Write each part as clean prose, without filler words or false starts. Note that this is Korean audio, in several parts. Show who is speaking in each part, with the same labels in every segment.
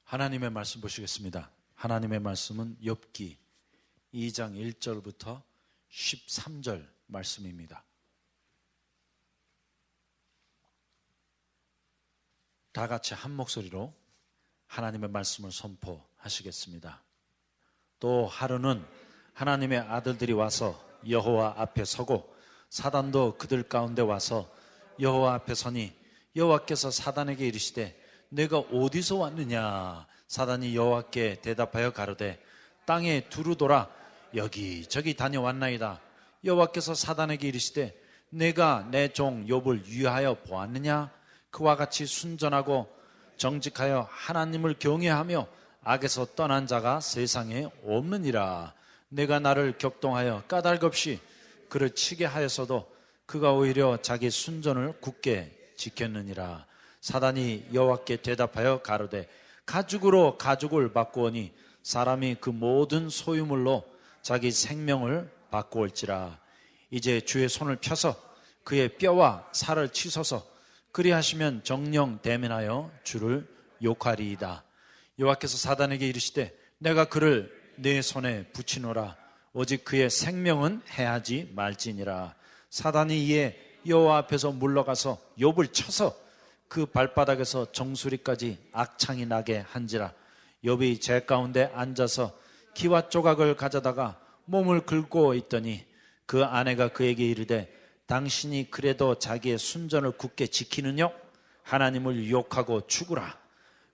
Speaker 1: 하나님의 말씀 보시겠습니다. 하나님의 말씀은 욥기 2장 1절부터 13절 말씀입니다. 다 같이 한 목소리로 하나님의 말씀을 선포하시겠습니다. 또 하루는 하나님의 아들들이 와서 여호와 앞에 서고 사단도 그들 가운데 와서 여호와 앞에 서니 여호와께서 사단에게 이르시되 내가 어디서 왔느냐? 사단이 여호와께 대답하여 가로되 땅에 두루 돌아 여기저기 다녀왔나이다. 여호와께서 사단에게 이르시되 내가 내 종 욥을 위하여 보았느냐? 그와 같이 순전하고 정직하여 하나님을 경외하며 악에서 떠난 자가 세상에 없느니라. 내가 나를 격동하여 까닭없이 그를 치게 하였어도 그가 오히려 자기 순전을 굳게 지켰느니라. 사단이 여호와께 대답하여 가로되 가죽으로 가죽을 바꾸오니 사람이 그 모든 소유물로 자기 생명을 바꾸올지라. 이제 주의 손을 펴서 그의 뼈와 살을 치소서. 그리하시면 정령 대면하여 주를 욕하리이다. 여호와께서 사단에게 이르시되 내가 그를 내 손에 붙이노라. 오직 그의 생명은 해하지 말지니라. 사단이 이에 여호와 앞에서 물러가서 욥을 쳐서 그 발바닥에서 정수리까지 악창이 나게 한지라. 욥이 재 가운데 앉아서 기와 조각을 가져다가 몸을 긁고 있더니 그 아내가 그에게 이르되 당신이 그래도 자기의 순전을 굳게 지키느냐? 하나님을 욕하고 죽으라.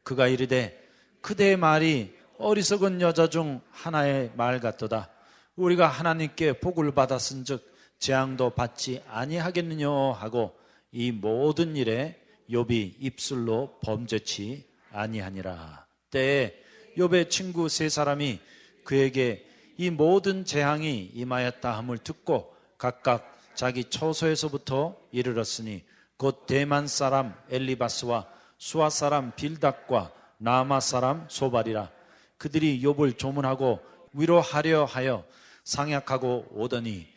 Speaker 1: 그가 이르되 그대의 말이 어리석은 여자 중 하나의 말 같도다. 우리가 하나님께 복을 받았은즉 재앙도 받지 아니하겠느냐 하고 이 모든 일에 욥이 입술로 범죄치 아니하니라. 때에 욥의 친구 세 사람이 그에게 이 모든 재앙이 임하였다 함을 듣고 각각 자기 처소에서부터 이르렀으니 곧 대만 사람 엘리바스와 수아 사람 빌닷과 나아마 사람 소발이라. 그들이 욥을 조문하고 위로하려 하여 상약하고 오더니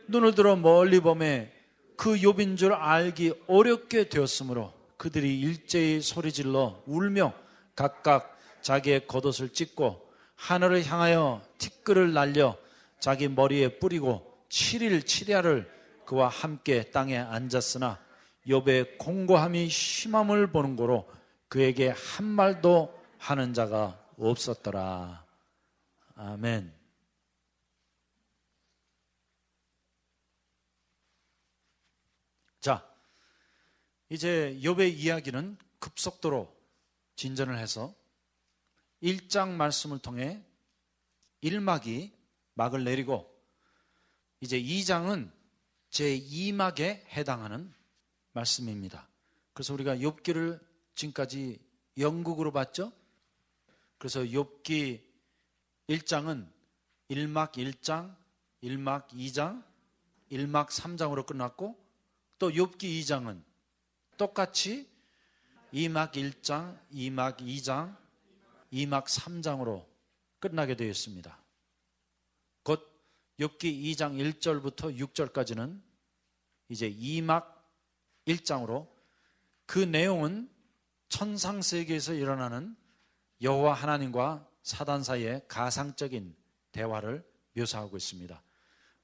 Speaker 1: 눈을 들어 멀리 보매 그 욥인 줄 알기 어렵게 되었으므로 그들이 일제히 소리질러 울며 각각 자기의 겉옷을 찢고 하늘을 향하여 티끌을 날려 자기 머리에 뿌리고 7일 7야를 그와 함께 땅에 앉았으나 욥의 공고함이 심함을 보는 고로 그에게 한 말도 하는 자가 없었더라. 아멘. 자, 이제 욥의 이야기는 급속도로 진전을 해서 1장 말씀을 통해 1막이 막을 내리고 이제 2장은 제2막에 해당하는 말씀입니다. 그래서 우리가 욥기를 지금까지 연극으로 봤죠? 그래서 욥기 1장은 1막 1장, 1막 2장, 1막 3장으로 끝났고 또 욥기 2장은 똑같이 2막 1장, 2막 2장, 2막 3장으로 끝나게 되어 있습니다. 곧 욥기 2장 1절부터 6절까지는 이제 2막 1장으로 그 내용은 천상세계에서 일어나는 여호와 하나님과 사단 사이의 가상적인 대화를 묘사하고 있습니다.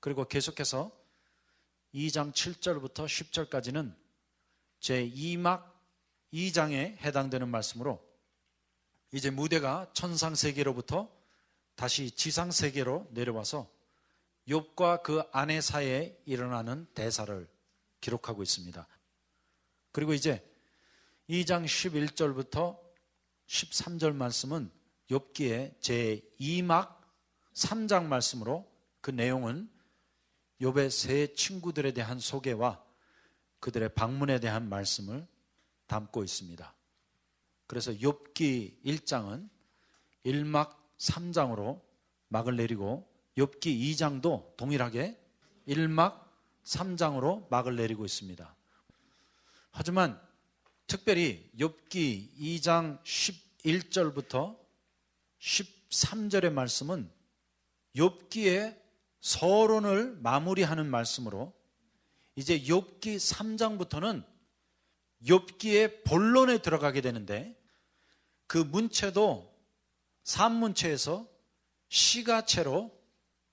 Speaker 1: 그리고 계속해서 2장 7절부터 10절까지는 제2막 2장에 해당되는 말씀으로 이제 무대가 천상세계로부터 다시 지상세계로 내려와서 욥과 그 아내 사이에 일어나는 대사를 기록하고 있습니다. 그리고 이제 2장 11절부터 13절 말씀은 욥기의 제2막 3장 말씀으로 그 내용은 욥의 세 친구들에 대한 소개와 그들의 방문에 대한 말씀을 담고 있습니다. 그래서 욥기 1장은 1막 3장으로 막을 내리고 욥기 2장도 동일하게 1막 3장으로 막을 내리고 있습니다. 하지만 특별히 욥기 2장 11절부터 13절의 말씀은 욥기의 서론을 마무리하는 말씀으로 이제 욥기 3장부터는 욥기의 본론에 들어가게 되는데 그 문체도 산문체에서 시가체로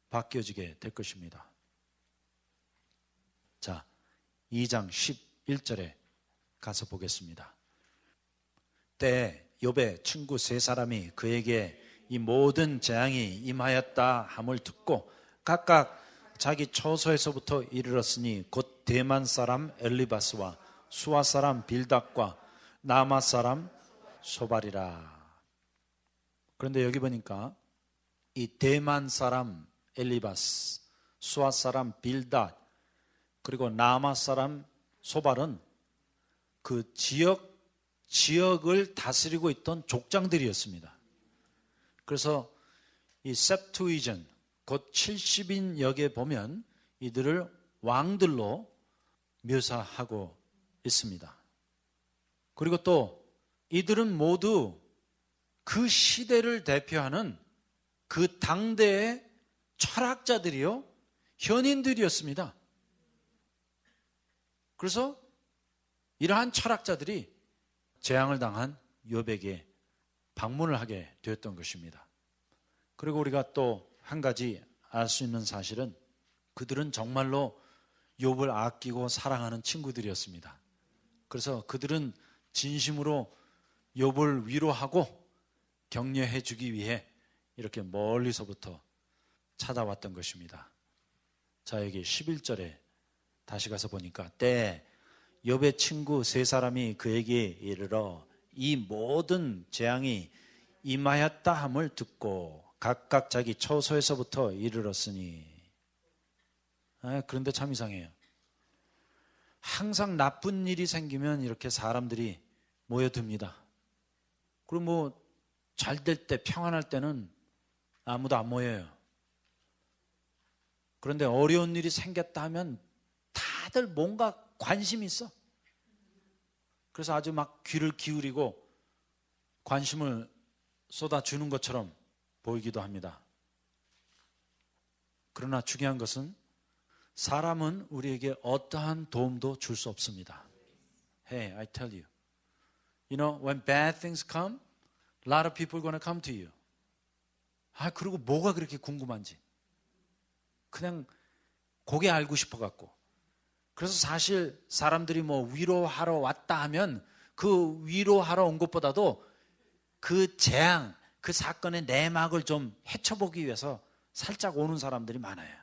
Speaker 1: 바뀌어지게 될 것입니다. 자, 2장 11절에 가서 보겠습니다. 때에 욥의 친구 세 사람이 그에게 이 모든 재앙이 임하였다 함을 듣고 각각 자기 처소에서부터 이르렀으니 곧 대만 사람 엘리바스와 수아 사람 빌닷과 나마 사람 소발이라. 그런데 여기 보니까 이 대만 사람 엘리바스, 수아 사람 빌닷, 그리고 나마 사람 소발은 그 지역을 다스리고 있던 족장들이었습니다. 그래서 이 셉투이전, 곧 70인 역에 보면 이들을 왕들로 묘사하고 있습니다. 그리고 또 이들은 모두 그 시대를 대표하는 그 당대의 철학자들이요, 현인들이었습니다. 그래서 이러한 철학자들이 재앙을 당한 욥에게 방문을 하게 되었던 것입니다. 그리고 우리가 또 한 가지 알 수 있는 사실은 그들은 정말로 욥을 아끼고 사랑하는 친구들이었습니다. 그래서 그들은 진심으로 욥을 위로하고 격려해 주기 위해 이렇게 멀리서부터 찾아왔던 것입니다. 자, 여기 11절에 다시 가서 보니까 때에 욥의 친구 세 사람이 그에게 이르러 이 모든 재앙이 임하였다 함을 듣고 각각 자기 처소에서부터 이르렀으니. 그런데 참 이상해요. 항상 나쁜 일이 생기면 이렇게 사람들이 모여듭니다. 그리고 뭐 잘 될 때, 평안할 때는 아무도 안 모여요. 그런데 어려운 일이 생겼다 하면 다들 뭔가 관심이 있어. 그래서 아주 막 귀를 기울이고 관심을 쏟아주는 것처럼 보이기도 합니다. 그러나 중요한 것은 사람은 우리에게 어떠한 도움도 줄 수 없습니다. Hey, I tell you. You know, when bad things come, a lot of people are going to come to you. 그리고 뭐가 그렇게 궁금한지. 그냥 그게 알고 싶어 갖고. 그래서 사실 사람들이 뭐 위로하러 왔다 하면 그 위로하러 온 것보다도 그 재앙, 그 사건의 내막을 좀 헤쳐보기 위해서 살짝 오는 사람들이 많아요.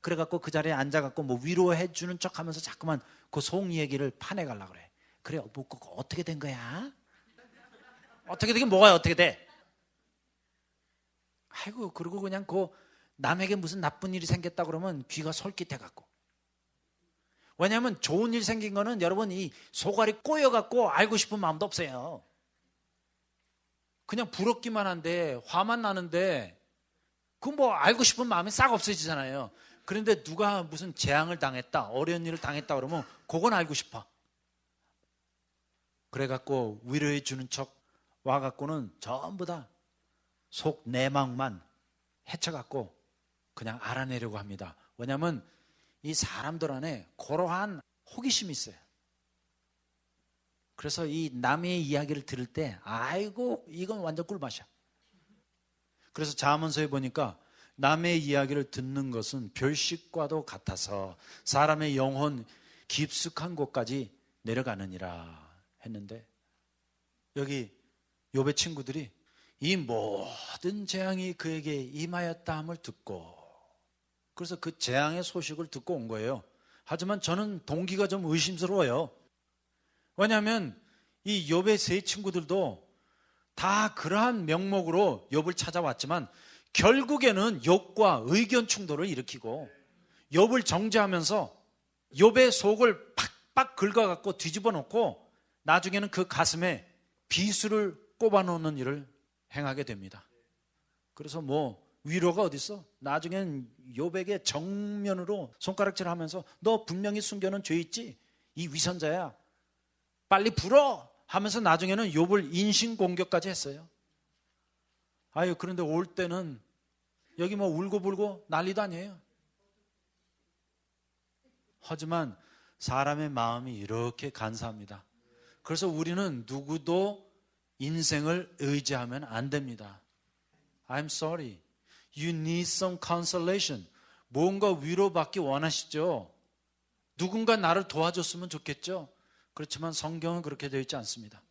Speaker 1: 그래갖고 그 자리에 앉아갖고 뭐 위로해 주는 척 하면서 자꾸만 그 속 얘기를 파내가려고 그래. 그래, 뭐, 어떻게 된 거야? 어떻게 되긴 뭐가 어떻게 돼? 아이고, 그리고 그냥 그 남에게 무슨 나쁜 일이 생겼다 그러면 귀가 솔깃해갖고. 왜냐하면 좋은 일 생긴 거는 여러분 이 소갈이 꼬여갖고 알고 싶은 마음도 없어요. 그냥 부럽기만 한데 화만 나는데 그 뭐 알고 싶은 마음이 싹 없어지잖아요. 그런데 누가 무슨 재앙을 당했다, 어려운 일을 당했다 그러면 그건 알고 싶어. 그래갖고 위로해 주는 척 와갖고는 전부 다 속 내막만 헤쳐갖고 그냥 알아내려고 합니다. 왜냐하면 이 사람들 안에 그러한 호기심이 있어요. 그래서 이 남의 이야기를 들을 때 아이고 이건 완전 꿀맛이야. 그래서 잠언서에 보니까 남의 이야기를 듣는 것은 별식과도 같아서 사람의 영혼 깊숙한 곳까지 내려가느니라 했는데, 여기 욥의 친구들이 이 모든 재앙이 그에게 임하였다 함을 듣고, 그래서 그 재앙의 소식을 듣고 온 거예요. 하지만 저는 동기가 좀 의심스러워요. 왜냐하면 이 욥의 세 친구들도 다 그러한 명목으로 욥을 찾아왔지만 결국에는 욥과 의견 충돌을 일으키고 욥을 정죄하면서 욥의 속을 팍팍 긁어갖고 뒤집어 놓고 나중에는 그 가슴에 비수를 꼽아놓는 일을 행하게 됩니다. 그래서 뭐 위로가 어디 있어? 나중엔 욥에게 정면으로 손가락질하면서 너 분명히 숨겨놓은 죄 있지? 이 위선자야. 빨리 불어! 하면서 나중에는 욥을 인신공격까지 했어요. 아유, 그런데 올 때는 여기 뭐 울고불고 난리도 아니에요. 하지만 사람의 마음이 이렇게 간사합니다. 그래서 우리는 누구도 인생을 의지하면 안 됩니다. I'm sorry. You need some consolation. 뭔가 위로받기 원하시죠? 누군가 나를 도와줬으면 좋겠죠? 그렇지만 성경은 그렇게 되어 있지 않습니다.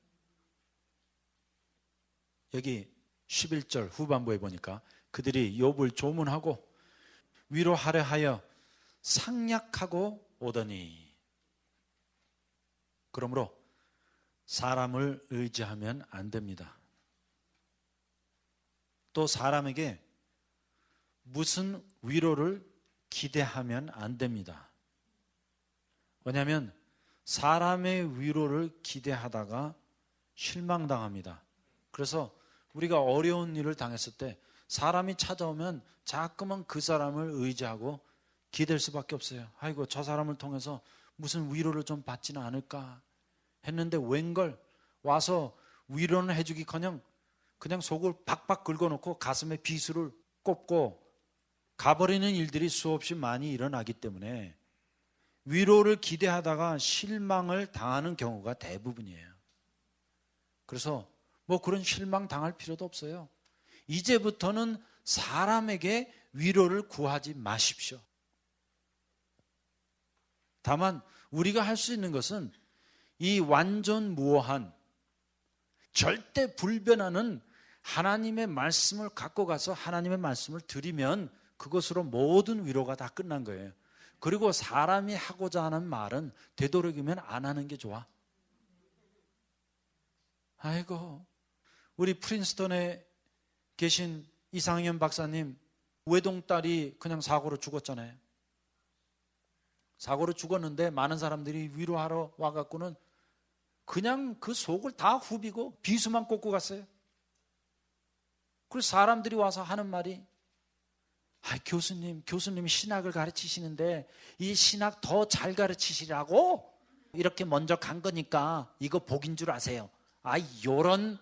Speaker 1: 여기 11절 후반부에 보니까 그들이 욥을 조문하고 위로하려 하여 상략하고 오더니, 그러므로 사람을 의지하면 안 됩니다. 또 사람에게 무슨 위로를 기대하면 안 됩니다. 왜냐하면 사람의 위로를 기대하다가 실망당합니다. 그래서 우리가 어려운 일을 당했을 때 사람이 찾아오면 자꾸만 그 사람을 의지하고 기댈 수밖에 없어요. 아이고, 저 사람을 통해서 무슨 위로를 좀 받지는 않을까 했는데 웬걸 와서 위로는 해주기커녕 그냥 속을 박박 긁어놓고 가슴에 비수를 꼽고 가버리는 일들이 수없이 많이 일어나기 때문에 위로를 기대하다가 실망을 당하는 경우가 대부분이에요. 그래서 뭐 그런 실망 당할 필요도 없어요. 이제부터는 사람에게 위로를 구하지 마십시오. 다만 우리가 할 수 있는 것은 이 완전무오한 절대 불변하는 하나님의 말씀을 갖고 가서 하나님의 말씀을 드리면 그것으로 모든 위로가 다 끝난 거예요. 그리고 사람이 하고자 하는 말은 되도록이면 안 하는 게 좋아. 아이고, 우리 프린스턴에 계신 이상현 박사님 외동딸이 그냥 사고로 죽었잖아요. 사고로 죽었는데 많은 사람들이 위로하러 와갖고는 그냥 그 속을 다 후비고 비수만 꽂고 갔어요. 그래서 사람들이 와서 하는 말이, 교수님이 신학을 가르치시는데 이 신학 더 잘 가르치시라고 이렇게 먼저 간 거니까 이거 복인 줄 아세요. 요런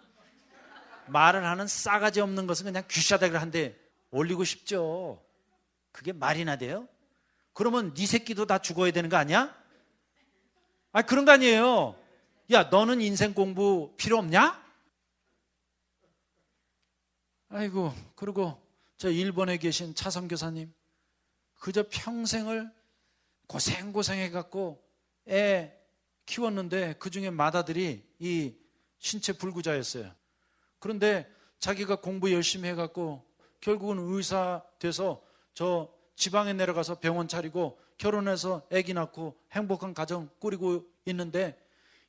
Speaker 1: 말을 하는 싸가지 없는 것은 그냥 귀샤닥을 한 대 올리고 싶죠. 그게 말이나 돼요? 그러면 네 새끼도 다 죽어야 되는 거 아니야? 그런 거 아니에요. 야, 너는 인생 공부 필요 없냐? 아이고, 그리고 저 일본에 계신 차 선교사님, 그저 평생을 고생해갖고 애 키웠는데 그중에 맏아들이 이 신체 불구자였어요. 그런데 자기가 공부 열심히 해갖고 결국은 의사 돼서 저 지방에 내려가서 병원 차리고 결혼해서 아기 낳고 행복한 가정 꾸리고 있는데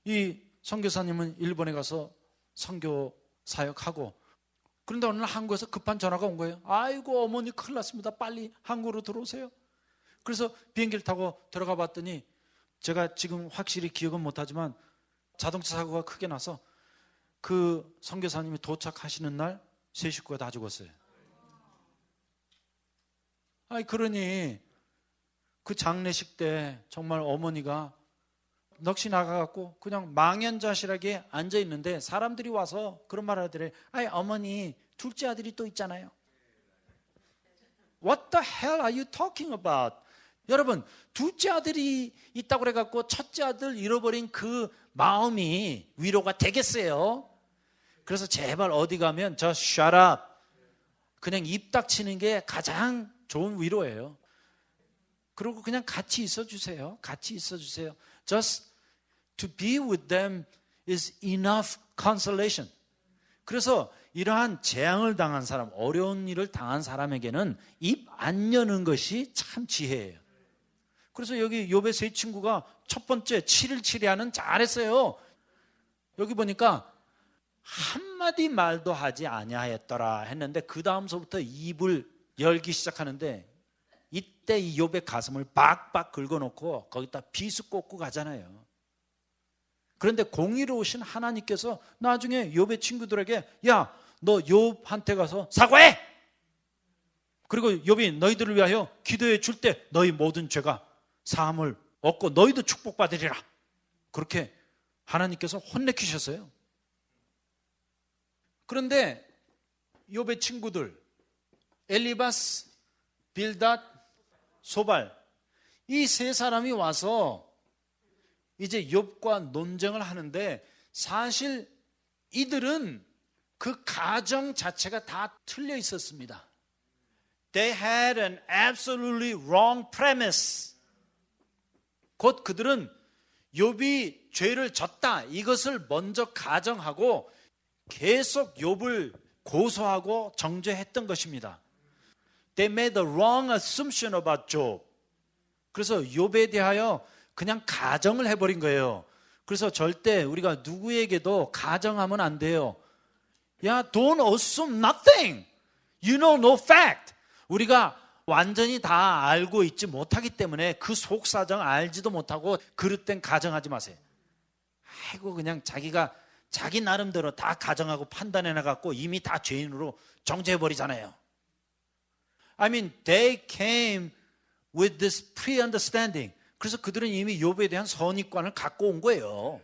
Speaker 1: 이 선교사님은 일본에 가서 선교 사역하고, 그런데 어느 날 한국에서 급한 전화가 온 거예요. 아이고, 어머니 큰일 났습니다. 빨리 한국으로 들어오세요. 그래서 비행기를 타고 들어가 봤더니 제가 지금 확실히 기억은 못하지만 자동차 사고가 크게 나서 그 선교사님이 도착하시는 날 세 식구가 다 죽었어요. 그러니 그 장례식 때 정말 어머니가 넋이 나가갖고 그냥 망연자실하게 앉아있는데 사람들이 와서 그런 말을 하더래. 어머니 둘째 아들이 또 있잖아요. What the hell are you talking about? 여러분, 둘째 아들이 있다고 그래갖고 첫째 아들 잃어버린 그 마음이 위로가 되겠어요? 그래서 제발 어디 가면 저 shut up, 그냥 입 닥치는 게 가장 좋은 위로예요. 그리고 그냥 같이 있어주세요. 같이 있어주세요. Just to be with them is enough consolation. 그래서 이러한 재앙을 당한 사람, 어려운 일을 당한 사람에게는 입 안 여는 것이 참 지혜예요. 그래서 여기 욥의 세 친구가 첫 번째 7일 7야는 잘했어요. 여기 보니까 한마디 말도 하지 아니하였더라 했는데 그 다음서부터 입을 열기 시작하는데 이때 이 욥의 가슴을 박박 긁어놓고 거기다 비수 꽂고 가잖아요. 그런데 공의로우신 하나님께서 나중에 욥의 친구들에게, 야, 너 욥한테 가서 사과해! 그리고 욥이 너희들을 위하여 기도해 줄 때 너희 모든 죄가 사함을 얻고 너희도 축복받으리라. 그렇게 하나님께서 혼내키셨어요. 그런데 욥의 친구들 엘리바스, 빌닷, 소발, 이 세 사람이 와서 이제 욥과 논쟁을 하는데 사실 이들은 그 가정 자체가 다 틀려 있었습니다. They had an absolutely wrong premise. 곧 그들은 욥이 죄를 졌다 이것을 먼저 가정하고 계속 욥을 고소하고 정죄했던 것입니다. They made the wrong assumption about Job. 그래서 욥에 대하여 그냥 가정을 해버린 거예요. 그래서 절대 우리가 누구에게도 가정하면 안 돼요. 야, don't assume nothing. You know no fact. 우리가 완전히 다 알고 있지 못하기 때문에 그 속사정 알지도 못하고 그릇된 가정하지 마세요. 아이고 그냥 자기가 자기 나름대로 다 가정하고 판단해 나갔고 이미 다 죄인으로 정죄해버리잖아요. I mean, they came with this pre-understanding. 그래서 그들은 이미 욥에 대한 선입관을 갖고 온 거예요.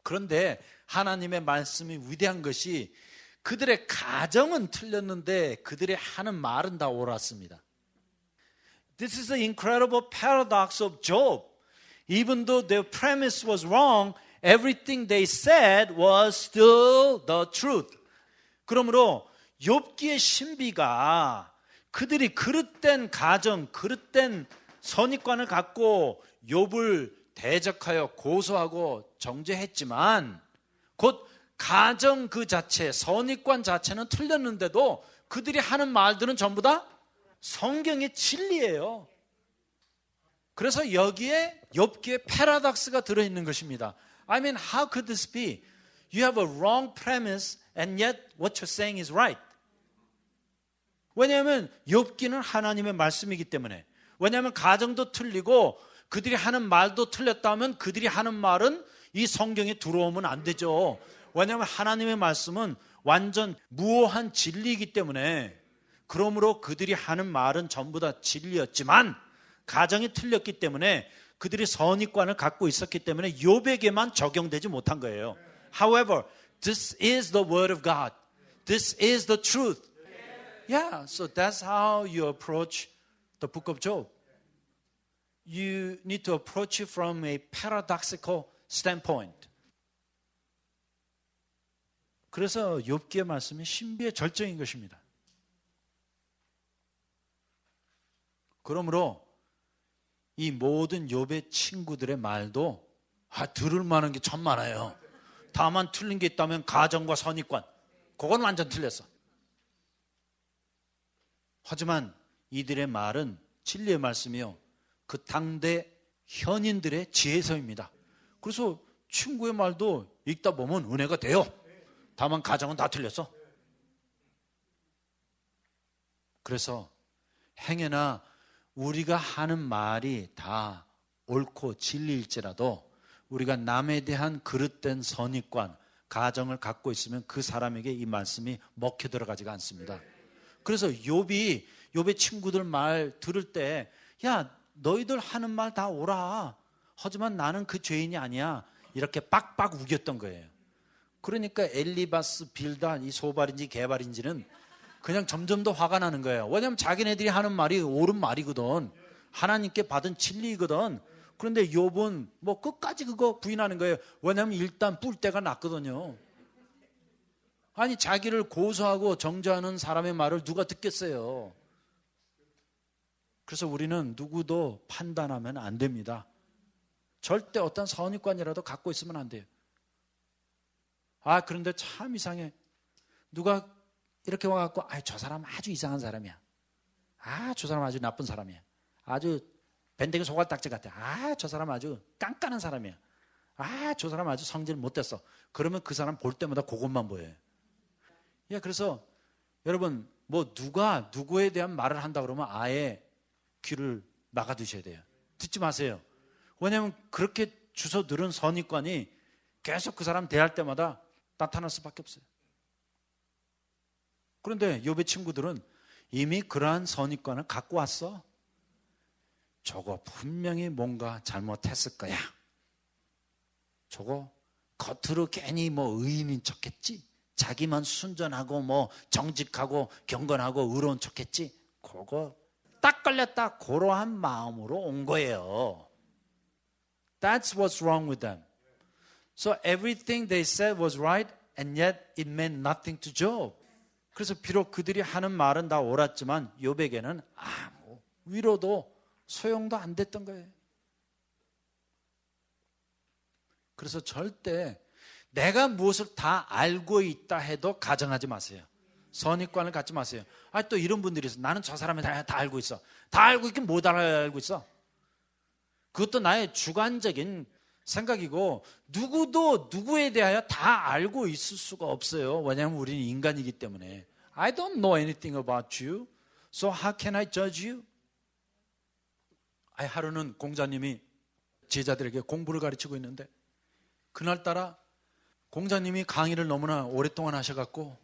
Speaker 1: 그런데 하나님의 말씀이 위대한 것이 그들의 가정은 틀렸는데 그들의 하는 말은 다 옳았습니다. This is the incredible paradox of Job. Even though their premise was wrong, everything they said was still the truth. 그러므로 욥기의 신비가 그들이 그릇된 가정, 그릇된 선입관을 갖고 욥을 대적하여 고소하고 정죄했지만 곧 가정 그 자체, 선입관 자체는 틀렸는데도 그들이 하는 말들은 전부 다 성경의 진리예요. 그래서 여기에 욥기의 패러독스가 들어있는 것입니다. I mean, how could this be? You have a wrong premise and yet what you're saying is right. 왜냐하면 욥기는 하나님의 말씀이기 때문에, 왜냐하면 가정도 틀리고 그들이 하는 말도 틀렸다면 그들이 하는 말은 이 성경에 들어오면 안 되죠. 왜냐하면 하나님의 말씀은 완전 무오한 진리이기 때문에, 그러므로 그들이 하는 말은 전부 다 진리였지만 가정이 틀렸기 때문에 그들이 선입관을 갖고 있었기 때문에 욥에게만 적용되지 못한 거예요. However, this is the word of God. This is the truth. Yeah, so that's how you approach the book of Job. You need to approach it from a paradoxical standpoint. 그래서 욥기의 말씀이 신비의 절정인 것입니다. 그러므로 이 모든 욥의 친구들의 말도 들을 만한 게 참 많아요. 다만 틀린 게 있다면 가정과 선입관, 그건 완전 틀렸어. 하지만 이들의 말은 진리의 말씀이요, 그 당대 현인들의 지혜서입니다. 그래서 친구의 말도 읽다 보면 은혜가 돼요. 다만 가정은 다 틀렸어. 그래서 행여나 우리가 하는 말이 다 옳고 진리일지라도 우리가 남에 대한 그릇된 선입관, 가정을 갖고 있으면 그 사람에게 이 말씀이 먹혀 들어가지가 않습니다. 그래서 욥의 친구들 말 들을 때, 야, 너희들 하는 말 다 옳아. 하지만 나는 그 죄인이 아니야. 이렇게 빡빡 우겼던 거예요. 그러니까 엘리바스, 빌다, 이 소발인지 개발인지는 그냥 점점 더 화가 나는 거예요. 왜냐하면 자기네들이 하는 말이 옳은 말이거든. 하나님께 받은 진리거든. 그런데 욥은 뭐 끝까지 그거 부인하는 거예요. 왜냐하면 일단 뿔 때가 났거든요. 아니, 자기를 고소하고 정죄하는 사람의 말을 누가 듣겠어요. 그래서 우리는 누구도 판단하면 안 됩니다. 절대 어떤 선입관이라도 갖고 있으면 안 돼요. 그런데 참 이상해. 누가 이렇게 와갖고, 저 사람 아주 이상한 사람이야. 저 사람 아주 나쁜 사람이야. 아주 밴댕이 소갈딱지 같아. 저 사람 아주 깐깐한 사람이야. 저 사람 아주 성질 못됐어. 그러면 그 사람 볼 때마다 그것만 보여요. 그래서 여러분, 뭐 누가 누구에 대한 말을 한다 그러면 아예 귀를 막아두셔야 돼요. 듣지 마세요. 왜냐하면 그렇게 주워 들은 선입관이 계속 그 사람 대할 때마다 나타날 수밖에 없어요. 그런데 욥의 친구들은 이미 그러한 선입관을 갖고 왔어. 저거 분명히 뭔가 잘못했을 거야. 저거 겉으로 괜히 뭐 의인인 척했지. 자기만 순전하고 뭐 정직하고 경건하고 의로운 척했지. 그거 딱 걸렸다. 그러한 마음으로 온 거예요. That's what's wrong with them. So everything they said was right and yet it meant nothing to Job. 그래서 비록 그들이 하는 말은 다 옳았지만 욥에게는 아무 위로도 소용도 안 됐던 거예요. 그래서 절대 내가 무엇을 다 알고 있다 해도 가정하지 마세요. 선입관을 갖지 마세요. 또 이런 분들이 있어. 나는 저 사람이 다 알고 있어. 다 알고 있긴 못 알고 있어. 그것도 나의 주관적인 생각이고 누구도 누구에 대하여 다 알고 있을 수가 없어요. 왜냐하면 우리는 인간이기 때문에. I don't know anything about you. So how can I judge you? 하루는 공자님이 제자들에게 공부를 가르치고 있는데 그날따라 공자님이 강의를 너무나 오랫동안 하셔갖고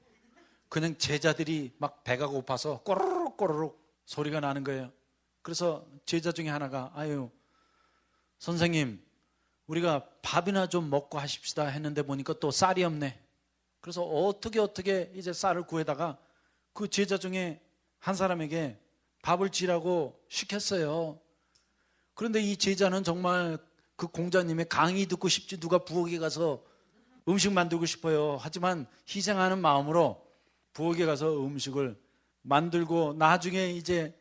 Speaker 1: 그냥 제자들이 막 배가 고파서 꼬르륵 꼬르륵 소리가 나는 거예요. 그래서 제자 중에 하나가 선생님 우리가 밥이나 좀 먹고 하십시다 했는데 보니까 또 쌀이 없네. 그래서 어떻게 이제 쌀을 구해다가 그 제자 중에 한 사람에게 밥을 지라고 시켰어요. 그런데 이 제자는 정말 그 공자님의 강의 듣고 싶지 누가 부엌에 가서 음식 만들고 싶어요. 하지만 희생하는 마음으로 부엌에 가서 음식을 만들고 나중에 이제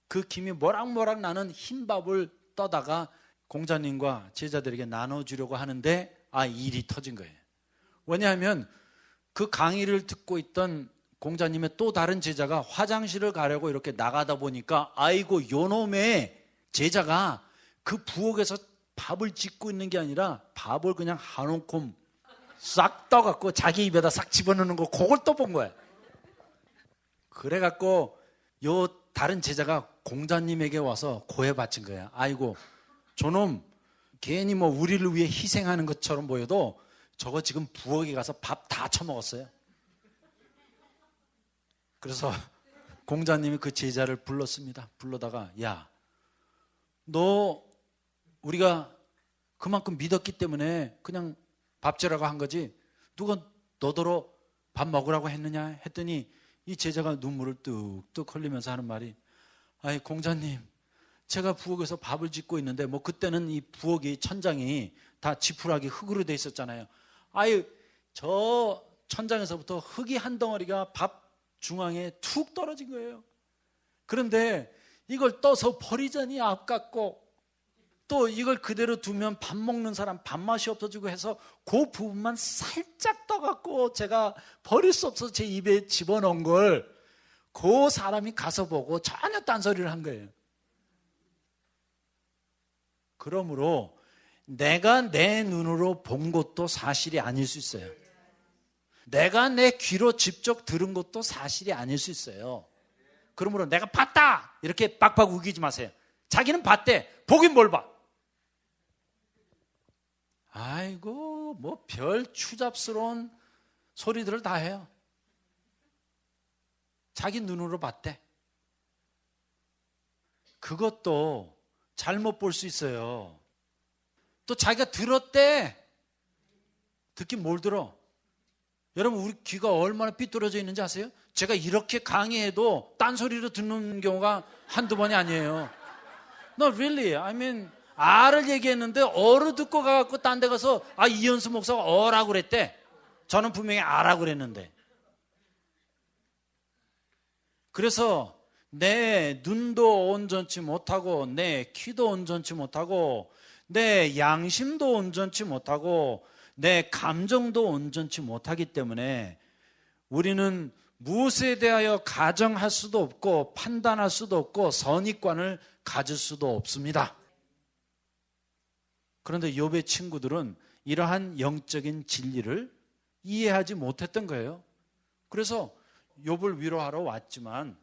Speaker 1: 그 김이 모락모락 나는 흰밥을 떠다가 공자님과 제자들에게 나눠주려고 하는데 일이 터진 거예요. 왜냐하면 그 강의를 듣고 있던 공자님의 또 다른 제자가 화장실을 가려고 이렇게 나가다 보니까 아이고 요놈의 제자가 그 부엌에서 밥을 짓고 있는 게 아니라 밥을 그냥 한 움큼 싹 떠갖고 자기 입에다 싹 집어넣는 거 그걸 또 본 거야. 그래갖고 요 다른 제자가 공자님에게 와서 고해 바친 거야. 아이고 저놈 괜히 우리를 위해 희생하는 것처럼 보여도 저거 지금 부엌에 가서 밥 다 처먹었어요. 그래서 공자님이 그 제자를 불렀습니다. 불러다가 너 우리가 그만큼 믿었기 때문에 그냥 밥 주라고 한 거지 누가 너더러 밥 먹으라고 했느냐 했더니 이 제자가 눈물을 뚝뚝 흘리면서 하는 말이 공자님 제가 부엌에서 밥을 짓고 있는데 그때는 이 부엌이 천장이 다 지푸라기 흙으로 돼 있었잖아요. 저 천장에서부터 흙이 한 덩어리가 밥 중앙에 툭 떨어진 거예요. 그런데 이걸 떠서 버리자니 아깝고 또 이걸 그대로 두면 밥 먹는 사람 밥맛이 없어지고 해서 그 부분만 살짝 떠갖고 제가 버릴 수 없어서 제 입에 집어넣은 걸 그 사람이 가서 보고 전혀 딴소리를 한 거예요. 그러므로 내가 내 눈으로 본 것도 사실이 아닐 수 있어요. 내가 내 귀로 직접 들은 것도 사실이 아닐 수 있어요. 그러므로 내가 봤다 이렇게 빡빡 우기지 마세요. 자기는 봤대. 보긴 뭘 봐. 별 추잡스러운 소리들을 다 해요. 자기 눈으로 봤대. 그것도 잘못 볼 수 있어요. 또 자기가 들었대. 듣긴 뭘 들어? 여러분 우리 귀가 얼마나 삐뚤어져 있는지 아세요? 제가 이렇게 강의해도 딴소리로 듣는 경우가 한두 번이 아니에요. No, really. 아를 얘기했는데 어를 듣고 가갖고 딴 데 가서 이현수 목사가 어라고 그랬대. 저는 분명히 아라고 그랬는데. 그래서 내 눈도 온전치 못하고 내 귀도 온전치 못하고 내 양심도 온전치 못하고 내 감정도 온전치 못하기 때문에 우리는 무엇에 대하여 가정할 수도 없고 판단할 수도 없고 선입관을 가질 수도 없습니다. 그런데 욥의 친구들은 이러한 영적인 진리를 이해하지 못했던 거예요. 그래서 욥을 위로하러 왔지만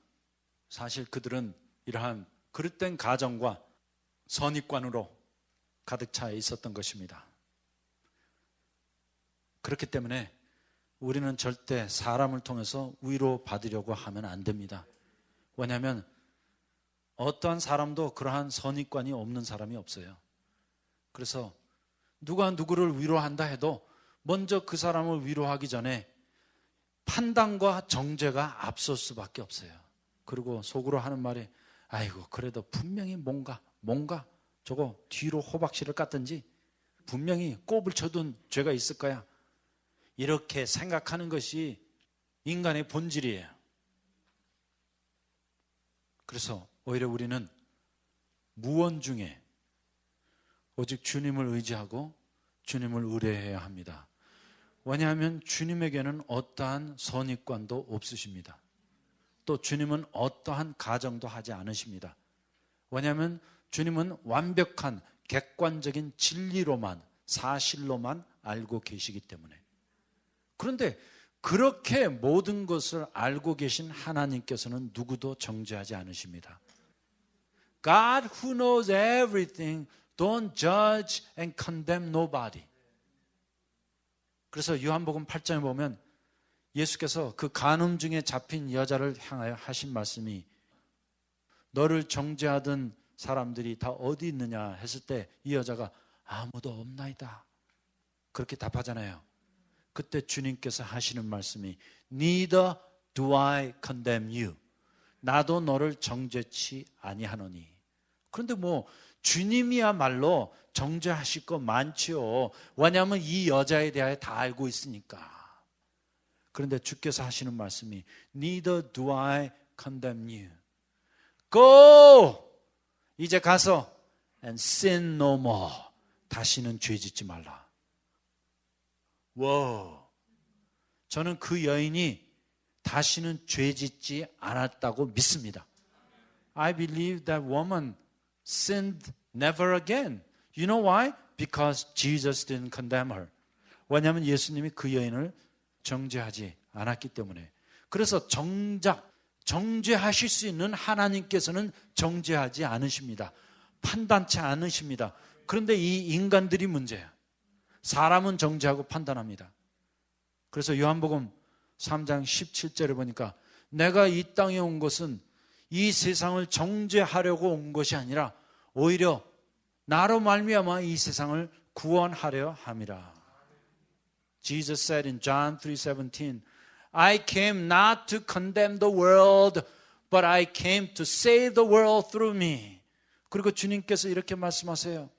Speaker 1: 사실 그들은 이러한 그릇된 가정과 선입관으로 가득 차 있었던 것입니다. 그렇기 때문에 우리는 절대 사람을 통해서 위로받으려고 하면 안 됩니다. 왜냐하면 어떠한 사람도 그러한 선입관이 없는 사람이 없어요. 그래서 누가 누구를 위로한다 해도 먼저 그 사람을 위로하기 전에 판단과 정죄가 앞설 수밖에 없어요. 그리고 속으로 하는 말이 그래도 분명히 뭔가 저거 뒤로 호박씨를 깠든지 분명히 꼽을 쳐둔 죄가 있을 거야. 이렇게 생각하는 것이 인간의 본질이에요. 그래서 오히려 우리는 무언 중에 오직 주님을 의지하고 주님을 의뢰해야 합니다. 왜냐하면 주님에게는 어떠한 선입관도 없으십니다. 또 주님은 어떠한 가정도 하지 않으십니다. 왜냐하면 주님은 완벽한 객관적인 진리로만, 사실로만 알고 계시기 때문에. 그런데 그렇게 모든 것을 알고 계신 하나님께서는 누구도 정죄하지 않으십니다. God who knows everything, don't judge and condemn nobody. 그래서 요한복음 8장에 보면 예수께서 그 간음 중에 잡힌 여자를 향하여 하신 말씀이 너를 정죄하던 사람들이 다 어디 있느냐 했을 때 이 여자가 아무도 없나이다. 그렇게 답하잖아요. 그때 주님께서 하시는 말씀이 Neither do I condemn you. 나도 너를 정죄치 아니하노니. 그런데 주님이야말로 정죄하실 거 많지요. 왜냐하면 이 여자에 대하여 다 알고 있으니까. 그런데 주께서 하시는 말씀이 Neither do I condemn you. Go! 이제 가서 and sin no more. 다시는 죄 짓지 말라. 와, 저는 그 여인이 다시는 죄 짓지 않았다고 믿습니다. I believe that woman sinned never again. You know why? Because Jesus didn't condemn her. 왜냐하면 예수님이 그 여인을 정죄하지 않았기 때문에. 그래서 정작 정죄하실 수 있는 하나님께서는 정죄하지 않으십니다. 판단치 않으십니다. 그런데 이 인간들이 문제야. 사람은 정죄하고 판단합니다. 그래서 요한복음 3장 17절에 보니까 내가 이 땅에 온 것은 이 세상을 정죄하려고 온 것이 아니라 오히려 나로 말미암아 이 세상을 구원하려 함이라. Jesus said in John 3:17, I came not to condemn the world, but I came to save the world through me. 그리고 주님께서 이렇게 말씀하세요.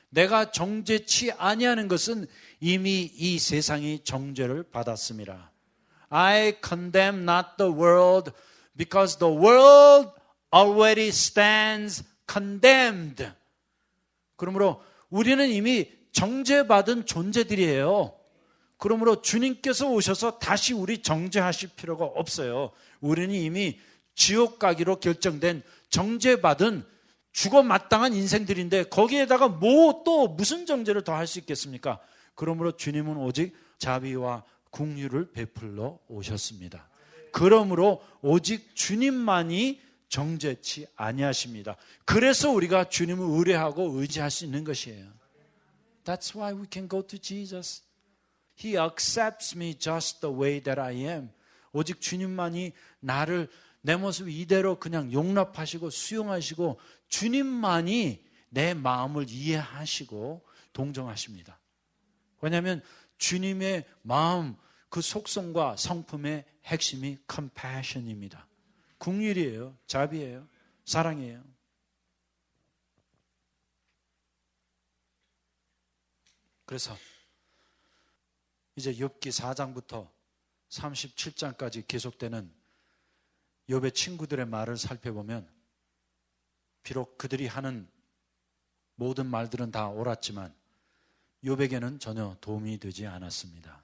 Speaker 1: 내가 정죄치 아니하는 것은 이미 이 세상이 정죄를 받았습니다. I condemn not the world because the world already stands condemned. 그러므로 우리는 이미 정죄받은 존재들이에요. 그러므로 주님께서 오셔서 다시 우리 정죄하실 필요가 없어요. 우리는 이미 지옥 가기로 결정된 정죄받은 죽어 마땅한 인생들인데 거기에다가 또 무슨 정죄를 더 할 수 있겠습니까? 그러므로 주님은 오직 자비와 긍휼을 베풀러 오셨습니다. 그러므로 오직 주님만이 정죄치 아니하십니다. 그래서 우리가 주님을 의뢰하고 의지할 수 있는 것이에요. That's why we can go to Jesus. He accepts me just the way that I am. 오직 주님만이 나를 내 모습 이대로 그냥 용납하시고 수용하시고 주님만이 내 마음을 이해하시고 동정하십니다. 왜냐하면 주님의 마음, 그 속성과 성품의 핵심이 compassion입니다. 긍휼이에요. 자비예요. 사랑이에요. 그래서 이제 욥기 4장부터 37장까지 계속되는 욥의 친구들의 말을 살펴보면 비록 그들이 하는 모든 말들은 다 옳았지만 욥에게는 전혀 도움이 되지 않았습니다.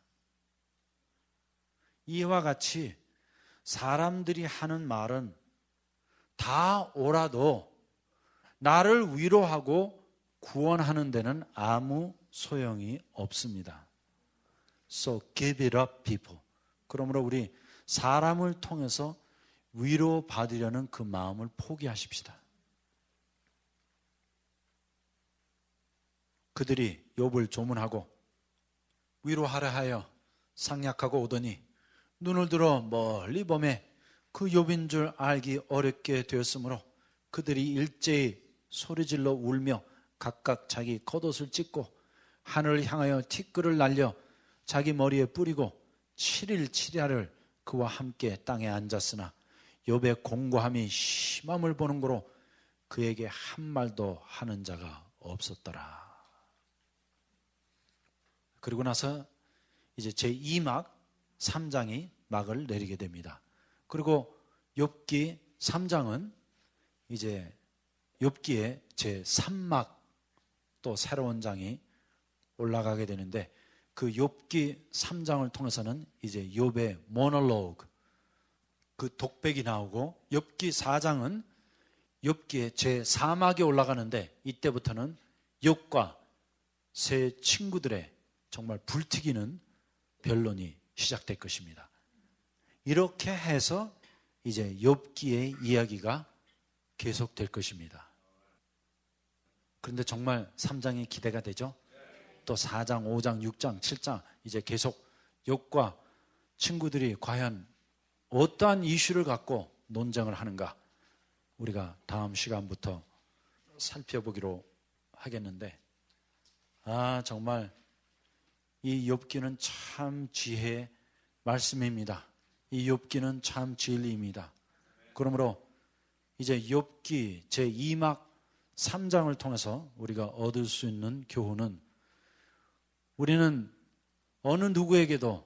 Speaker 1: 이와 같이 사람들이 하는 말은 다 옳아도 나를 위로하고 구원하는 데는 아무 소용이 없습니다. So give it up, people. 그러므로 우리 사람을 통해서 위로받으려는 그 마음을 포기하십시다. 그들이 욥을 조문하고 위로하려 하여 상략하고 오더니 눈을 들어 멀리 보매 그 욥인 줄 알기 어렵게 되었으므로 그들이 일제히 소리질러 울며 각각 자기 겉옷을 찢고 하늘을 향하여 티끌을 날려 자기 머리에 뿌리고 7일 7야를 그와 함께 땅에 앉았으나 욥의 공고함이 심함을 보는 거로 그에게 한 말도 하는 자가 없었더라. 그리고 나서 이제 제2막 3장이 막을 내리게 됩니다. 그리고 욥기 3장은 이제 욥기의 제3막 또 새로운 장이 올라가게 되는데, 그 욥기 3장을 통해서는 이제 욥의 모놀로그, 그 독백이 나오고, 욥기 4장은 욥기의 제4막이 올라가는데, 이때부터는 욥과 세 친구들의 정말 불튀기는 변론이 시작될 것입니다. 이렇게 해서 이제 욥기의 이야기가 계속될 것입니다. 그런데 정말 3장이 기대가 되죠? 또 4장, 5장, 6장, 7장 이제 계속 욥과 친구들이 과연 어떠한 이슈를 갖고 논쟁을 하는가, 우리가 다음 시간부터 살펴보기로 하겠는데, 정말 이 욥기는 참 지혜의 말씀입니다. 이 욥기는 참 진리입니다. 그러므로 이제 욥기 제2막 3장을 통해서 우리가 얻을 수 있는 교훈은, 우리는 어느 누구에게도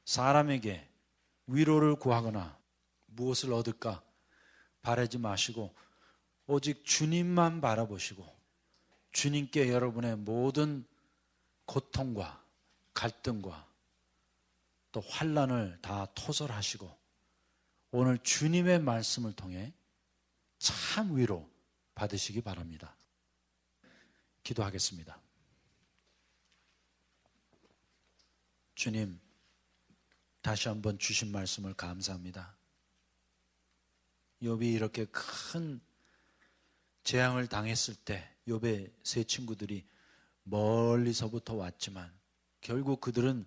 Speaker 1: 사람에게 위로를 구하거나 무엇을 얻을까 바라지 마시고 오직 주님만 바라보시고 주님께 여러분의 모든 고통과 갈등과 또 환난을 다 토설하시고 오늘 주님의 말씀을 통해 참 위로 받으시기 바랍니다. 기도하겠습니다. 주님, 다시 한번 주신 말씀을 감사합니다. 욥이 이렇게 큰 재앙을 당했을 때 욥의 세 친구들이 멀리서부터 왔지만 결국 그들은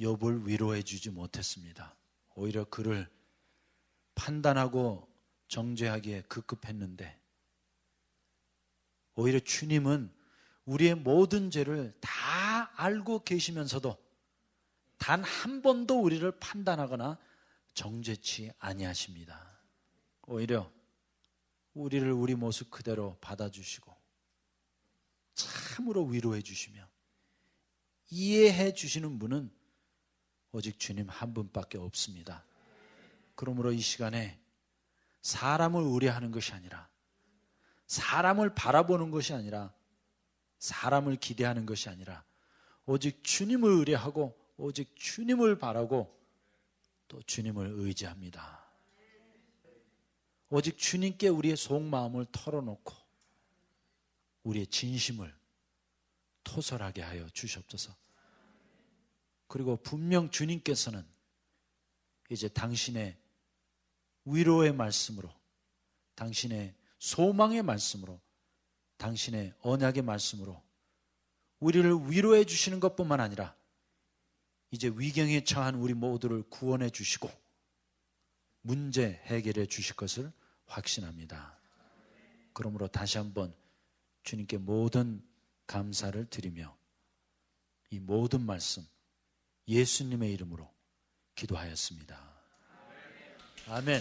Speaker 1: 욥을 위로해 주지 못했습니다. 오히려 그를 판단하고 정죄하기에 급급했는데, 오히려 주님은 우리의 모든 죄를 다 알고 계시면서도 단 한 번도 우리를 판단하거나 정죄치 아니하십니다. 오히려 우리를 우리 모습 그대로 받아주시고 참으로 위로해 주시며 이해해 주시는 분은 오직 주님 한 분밖에 없습니다. 그러므로 이 시간에 사람을 의뢰하는 것이 아니라, 사람을 바라보는 것이 아니라, 사람을 기대하는 것이 아니라 오직 주님을 의뢰하고 오직 주님을 바라고 또 주님을 의지합니다. 오직 주님께 우리의 속마음을 털어놓고 우리의 진심을 토설하게 하여 주시옵소서. 그리고 분명 주님께서는 이제 당신의 위로의 말씀으로, 당신의 소망의 말씀으로, 당신의 언약의 말씀으로 우리를 위로해 주시는 것뿐만 아니라 이제 위경에 처한 우리 모두를 구원해 주시고 문제 해결해 주실 것을 확신합니다. 그러므로 다시 한번 주님께 모든 감사를 드리며 이 모든 말씀 예수님의 이름으로 기도하였습니다. 아멘.